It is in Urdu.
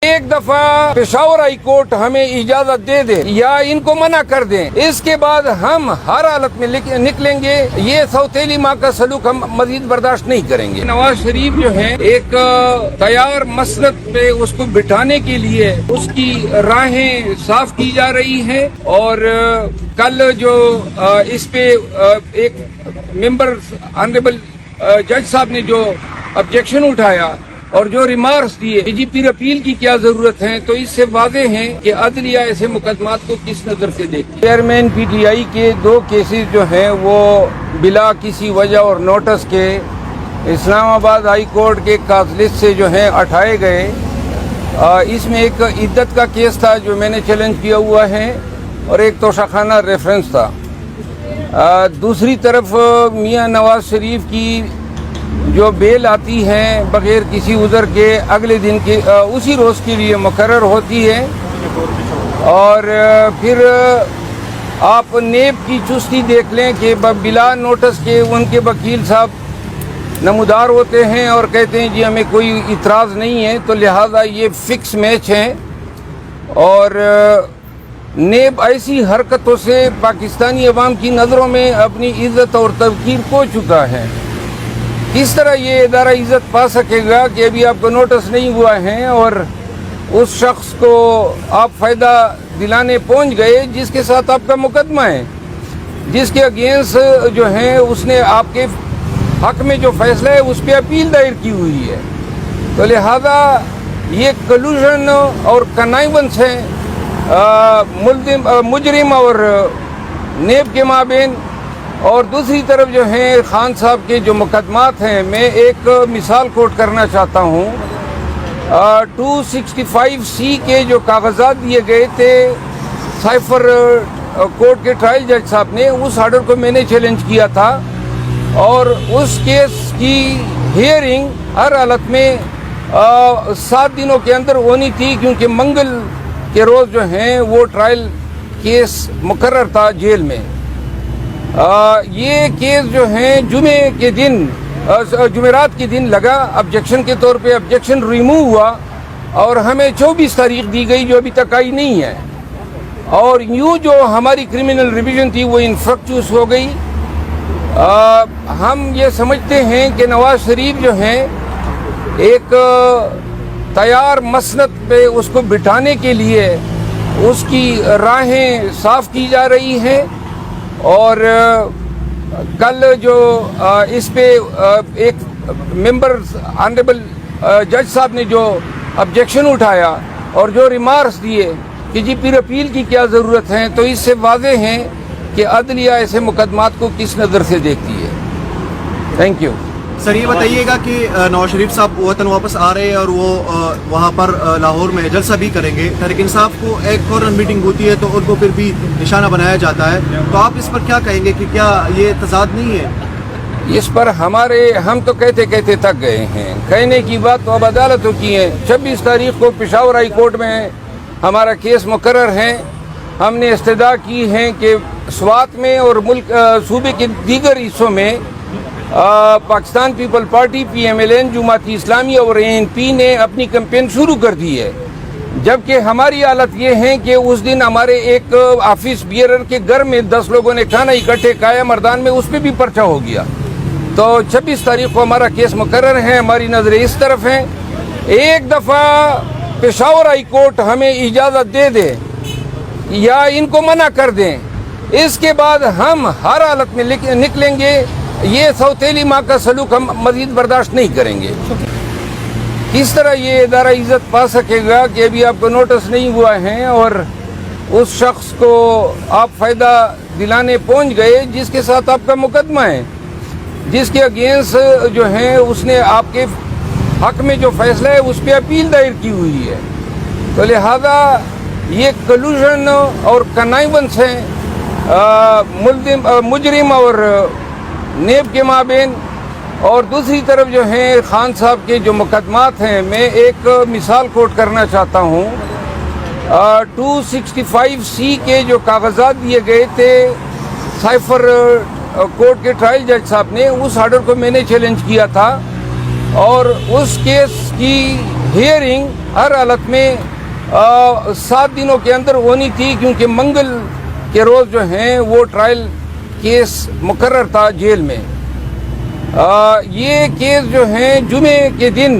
ایک دفعہ پشاور ہائی کورٹ ہمیں اجازت دے دے یا ان کو منع کر دیں، اس کے بعد ہم ہر حالت میں نکلیں گے۔ یہ سوتیلی ماں کا سلوک ہم مزید برداشت نہیں کریں گے۔ نواز شریف جو ہے ایک تیار مسلط پہ اس کو بٹھانے کے لیے اس کی راہیں صاف کی جا رہی ہیں، اور کل جو اس پہ ایک ممبر آنریبل جج صاحب نے جو آبجیکشن اٹھایا اور جو ریمارکس دیے ڈی جی پی اپیل کی کیا ضرورت ہے، تو اس سے واضح ہے کہ عدلیہ ایسے مقدمات کو کس نظر سے دیکھتی ہے۔ چیئرمین پی ٹی آئی کے 2 کیسز جو ہیں وہ بلا کسی وجہ اور نوٹس کے اسلام آباد ہائی کورٹ کے کاز لسٹ سے جو ہیں ہٹائے گئے۔ اس میں ایک عدت کا کیس تھا جو میں نے چیلنج کیا ہوا ہے، اور ایک توشاخانہ ریفرنس تھا۔ دوسری طرف میاں نواز شریف کی جو بیل آتی ہے بغیر کسی عذر کے اگلے دن کے اسی روز کے لیے مقرر ہوتی ہے، اور پھر آپ نیب کی چستی دیکھ لیں کہ بلا نوٹس کے ان کے وکیل صاحب نمودار ہوتے ہیں اور کہتے ہیں جی ہمیں کوئی اعتراض نہیں ہے، تو لہٰذا یہ فکس میچ ہے۔ اور نیب ایسی حرکتوں سے پاکستانی عوام کی نظروں میں اپنی عزت اور توقیر کھو چکا ہے۔ کس طرح یہ ادارہ عزت پا سکے گا کہ ابھی آپ کو نوٹس نہیں ہوا ہے اور اس شخص کو آپ فائدہ دلانے پہنچ گئے جس کے ساتھ آپ کا مقدمہ ہے، جس کے اگینسٹ جو ہے اس نے آپ کے حق میں جو فیصلہ ہے اس پہ اپیل دائر کی ہوئی ہے۔ تو لہذا یہ کلوژن اور کنائیونس ہے مجرم اور نیب کے مابین۔ اور دوسری طرف جو ہیں خان صاحب کے جو مقدمات ہیں، میں ایک مثال کوٹ کرنا چاہتا ہوں۔ 265C کے جو کاغذات دیے گئے تھے سائفر کورٹ کے ٹرائل جج صاحب نے، اس آرڈر کو میں نے چیلنج کیا تھا، اور اس کیس کی ہیئرنگ ہر حالت میں 7 دنوں کے اندر ہونی تھی، کیونکہ منگل کے روز جو ہیں وہ ٹرائل کیس مقرر تھا جیل میں۔ یہ کیس جو ہیں جمعرات کے دن لگا، آبجیکشن کے طور پہ آبجیکشن ریموو ہوا، اور ہمیں 24 تاریخ دی گئی جو ابھی تک آئی نہیں ہے، اور یوں جو ہماری کرمنل ریویژن تھی وہ انفرکچوس ہو گئی۔ ہم یہ سمجھتے ہیں کہ نواز شریف جو ہیں ایک تیار مسند پہ اس کو بٹھانے کے لیے اس کی راہیں صاف کی جا رہی ہیں، اور کل جو اس پہ ایک ممبر آنریبل جج صاحب نے جو آبجیکشن اٹھایا اور جو ریمارکس دیے کہ جی پھر اپیل کی کیا ضرورت ہے، تو اس سے واضح ہے کہ عدلیہ ایسے مقدمات کو کس نظر سے دیکھتی ہے۔ Thank you. سر یہ بتائیے گا کہ نواز شریف صاحب وطن واپس آ رہے ہیں اور وہ وہاں پر لاہور میں جلسہ بھی کریں گے۔ تحریک انصاف کو ایک فوراً میٹنگ ہوتی ہے تو ان کو پھر بھی نشانہ بنایا جاتا ہے، تو آپ اس پر کیا کہیں گے کہ کیا یہ تضاد نہیں ہے؟ اس پر ہم تو کہتے تک گئے ہیں، کہنے کی بات تو اب عدالتوں کی ہے۔ 26 تاریخ کو پشاور ہائی کورٹ میں ہمارا کیس مقرر ہے۔ ہم نے استدعا کی ہے کہ سوات میں اور صوبے کے دیگر حصوں میں Pakistan people party, PMLN، Jamaat Islami اور ANP نے اپنی کیمپین شروع کر دی ہے، جبکہ ہماری حالت یہ ہے کہ اس دن ہمارے ایک آفس بیئرر کے گھر میں 10 لوگوں نے کھانا اکٹھے کھایا مردان میں، اس پہ بھی پرچہ ہو گیا۔ تو 26 تاریخ کو ہمارا کیس مقرر ہے، ہماری نظریں اس طرف ہیں۔ ایک دفعہ پشاور ہائی کورٹ ہمیں اجازت دے دے یا ان کو منع کر دیں، اس کے بعد ہم ہر حالت میں نکلیں گے۔ یہ سوتیلی ماں کا سلوک ہم مزید برداشت نہیں کریں گے۔ کس طرح یہ ادارہ عزت پا سکے گا کہ ابھی آپ کو نوٹس نہیں ہوا ہے اور اس شخص کو آپ فائدہ دلانے پہنچ گئے جس کے ساتھ آپ کا مقدمہ ہے، جس کے اگینسٹ جو ہے اس نے آپ کے حق میں جو فیصلہ ہے اس پہ اپیل دائر کی ہوئی ہے۔ تو لہذا یہ کلوژن اور کنائیونس ہے مجرم اور نیب کے مابین۔ اور دوسری طرف جو ہیں خان صاحب کے جو مقدمات ہیں، میں ایک مثال کوٹ کرنا چاہتا ہوں۔ 265C کے جو کاغذات دیے گئے تھے سائفر کورٹ کے ٹرائل جج صاحب نے، اس آرڈر کو میں نے چیلنج کیا تھا، اور اس کیس کی ہیئرنگ ہر حالت میں 7 دنوں کے اندر ہونی تھی، کیونکہ منگل کے روز جو ہیں وہ ٹرائل کیس مقرر تھا جیل میں. یہ کیس جو ہیں جمعے کے دن